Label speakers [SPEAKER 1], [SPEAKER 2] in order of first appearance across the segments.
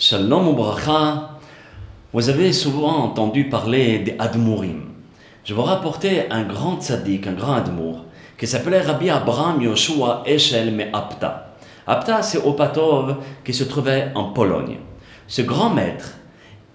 [SPEAKER 1] Shalom Ubracha, vous avez souvent entendu parler des Admourim. Je vais vous rapporter un grand tzaddik, un grand Admour, qui s'appelait Rabbi Abraham Yoshua Eshel Me'apta. Apta, c'est Opatov, qui se trouvait en Pologne. Ce grand maître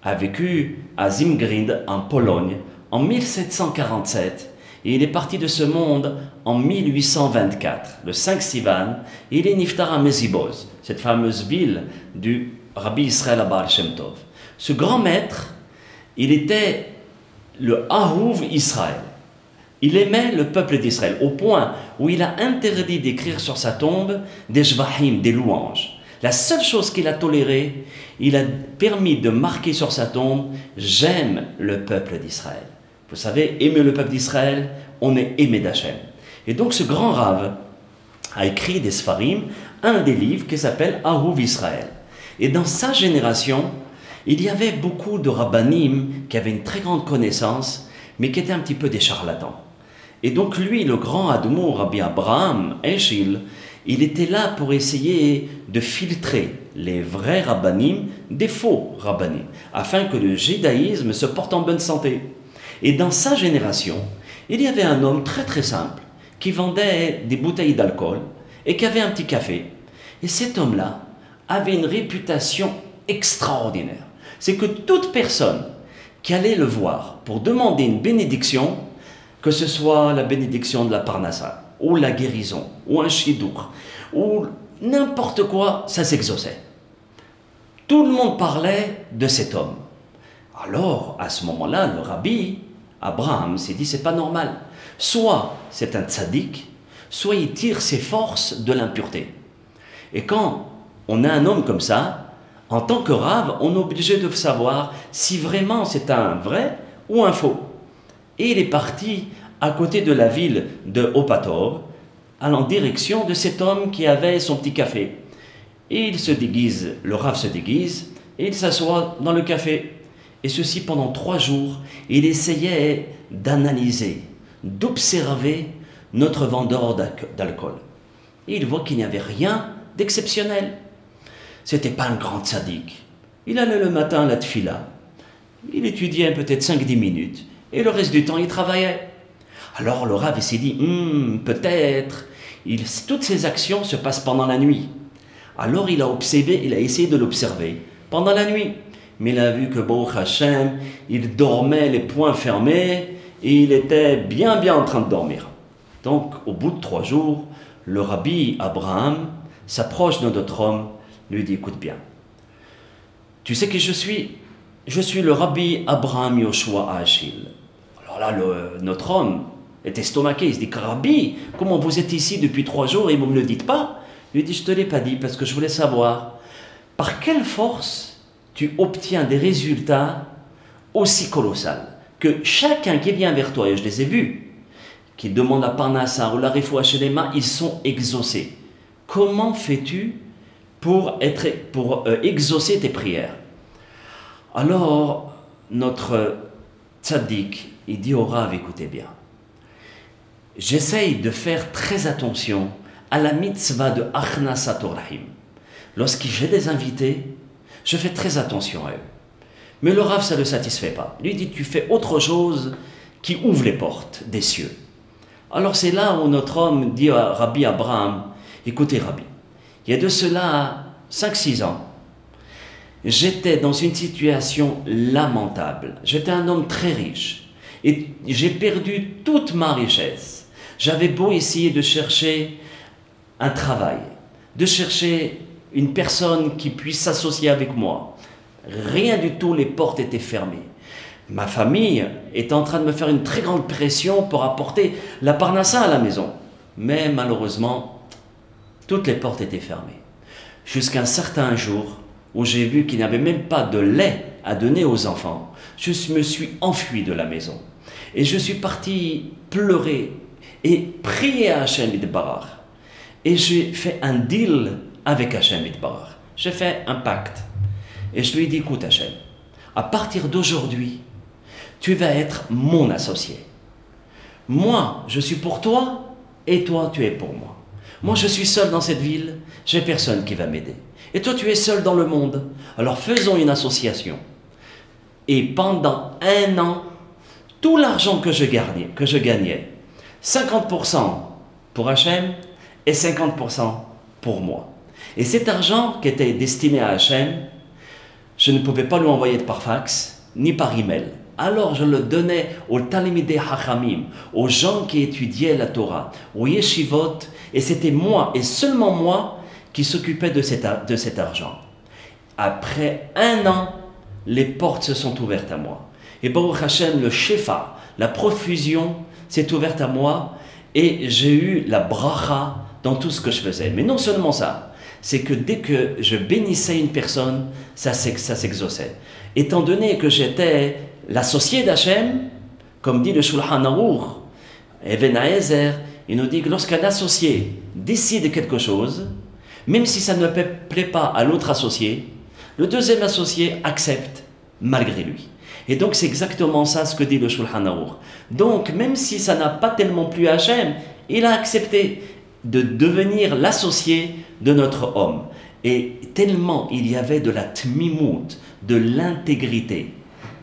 [SPEAKER 1] a vécu à Zimgrid, en Pologne, en 1747, et il est parti de ce monde en 1824, le 5 Sivan, et il est niftar à Meziboz, cette fameuse ville du Rabbi Israël Abba Shem Tov. Ce grand maître, il était le Ahuv Israël. Il aimait le peuple d'Israël, au point où il a interdit d'écrire sur sa tombe des Shvahim, des louanges. La seule chose qu'il a tolérée, il a permis de marquer sur sa tombe « J'aime le peuple d'Israël ». Vous savez, aimer le peuple d'Israël, on est aimé d'Hachem. Et donc ce grand rave a écrit des Sfarim, un des livres qui s'appelle Ahuv Israël. Et dans sa génération, il y avait beaucoup de rabbanim qui avaient une très grande connaissance, mais qui étaient un petit peu des charlatans. Et donc lui, le grand Admour, Rabbi Abraham Eshel, il était là pour essayer de filtrer les vrais rabbanim des faux rabbanim, afin que le judaïsme se porte en bonne santé. Et dans sa génération, il y avait un homme très très simple, qui vendait des bouteilles d'alcool et qui avait un petit café. Et cet homme-là avait une réputation extraordinaire. C'est que toute personne qui allait le voir pour demander une bénédiction, que ce soit la bénédiction de la Parnassa, ou la guérison, ou un chidour, ou n'importe quoi, ça s'exauçait. Tout le monde parlait de cet homme. Alors, à ce moment-là, le rabbi Abraham s'est dit, c'est pas normal. Soit c'est un tzaddik, soit il tire ses forces de l'impureté. Et quand on a un homme comme ça, en tant que rave, on est obligé de savoir si vraiment c'est un vrai ou un faux. Et il est parti à côté de la ville de Opatov, en direction de cet homme qui avait son petit café. Et il se déguise, le rave se déguise, et il s'assoit dans le café. Et ceci pendant 3 jours, il essayait d'analyser, d'observer notre vendeur d'alcool. Et il voit qu'il n'y avait rien d'exceptionnel. C'était pas un grand tzaddik. Il allait le matin à la tfila. Il étudiait peut-être 5-10 minutes. Et le reste du temps, il travaillait. Alors le Rav s'est dit, peut-être, toutes ces actions se passent pendant la nuit. Alors il a observé, il a essayé de l'observer pendant la nuit. Mais il a vu que Baruch Hashem, il dormait les poings fermés et il était bien en train de dormir. Donc au bout de 3 jours, le Rabbi Abraham s'approche de notre homme, lui dit, écoute bien, tu sais qui je suis? Je suis le Rabbi Abraham Yoshua Eshel. Alors là, notre homme est estomaqué, il se dit, Rabbi, comment vous êtes ici depuis 3 jours et vous ne me le dites pas? Il lui dit, je ne te l'ai pas dit parce que je voulais savoir, par quelle force tu obtiens des résultats aussi colossaux que chacun qui vient vers toi, et je les ai vus, qui demande la Parnassa ou la Refoua Shelema, ils sont exaucés. Comment fais-tu pour exaucer tes prières? Alors, notre tzaddik, il dit au Rav, écoutez bien, j'essaye de faire très attention à la mitzvah de Achnasat Orahim. Lorsque j'ai des invités, je fais très attention à eux. Mais le Rav, ça ne le satisfait pas. Lui dit, tu fais autre chose qui ouvre les portes des cieux. Alors c'est là où notre homme dit à Rabbi Abraham, écoutez Rabbi, il y a de cela 5-6 ans, j'étais dans une situation lamentable. J'étais un homme très riche et j'ai perdu toute ma richesse. J'avais beau essayer de chercher un travail, de chercher une personne qui puisse s'associer avec moi. Rien du tout, les portes étaient fermées. Ma famille est en train de me faire une très grande pression pour apporter la Parnassa à la maison. Mais malheureusement, toutes les portes étaient fermées. Jusqu'à un certain jour où j'ai vu qu'il n'y avait même pas de lait à donner aux enfants, je me suis enfui de la maison. Et je suis parti pleurer et prier à Hachem Yitbarach. Et j'ai fait un deal avec Hachem Yitbarach. J'ai fait un pacte. Et je lui ai dit, écoute Hachem, à partir d'aujourd'hui, tu vas être mon associé. Moi, je suis pour toi et toi, tu es pour moi. Moi, je suis seul dans cette ville, j'ai personne qui va m'aider. Et toi, tu es seul dans le monde. Alors faisons une association. Et pendant un an, tout l'argent que je gagnais, 50% pour Hachem et 50% pour moi. Et cet argent qui était destiné à Hachem, je ne pouvais pas lui envoyer par fax, ni par email. Alors je le donnais aux Talmidei Hachamim, aux gens qui étudiaient la Torah, aux yeshivot, et c'était moi, et seulement moi, qui s'occupait de cet argent. Après un an, les portes se sont ouvertes à moi. Et Baruch Hashem, le shefa, la profusion s'est ouverte à moi, et j'ai eu la bracha dans tout ce que je faisais. Mais non seulement ça, c'est que dès que je bénissais une personne, ça s'exauçait. Étant donné que j'étais l'associé d'Hachem, comme dit le Shulchan Aruch, Even Haezer, il nous dit que lorsqu'un associé décide quelque chose, même si ça ne plaît pas à l'autre associé, le deuxième associé accepte malgré lui. Et donc c'est exactement ça ce que dit le Shulchan Aruch. Donc même si ça n'a pas tellement plu à Hachem, il a accepté de devenir l'associé de notre homme. Et tellement il y avait de la tmimout, de l'intégrité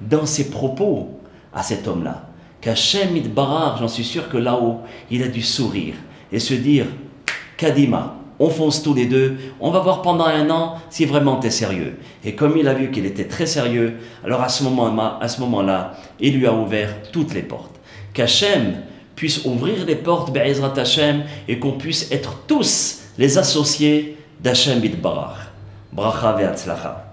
[SPEAKER 1] dans ses propos à cet homme-là, qu'Hachem Yitbarach, j'en suis sûr que là-haut, il a dû sourire et se dire « Kadima, on fonce tous les deux, on va voir pendant un an si vraiment tu es sérieux. » Et comme il a vu qu'il était très sérieux, alors à ce moment-là, il lui a ouvert toutes les portes. Qu'Hachem puisse ouvrir les portes, Be'ezrat Hachem, et qu'on puisse être tous les associés d'Hachem Yitbarach. Bracha ve'atzlacha.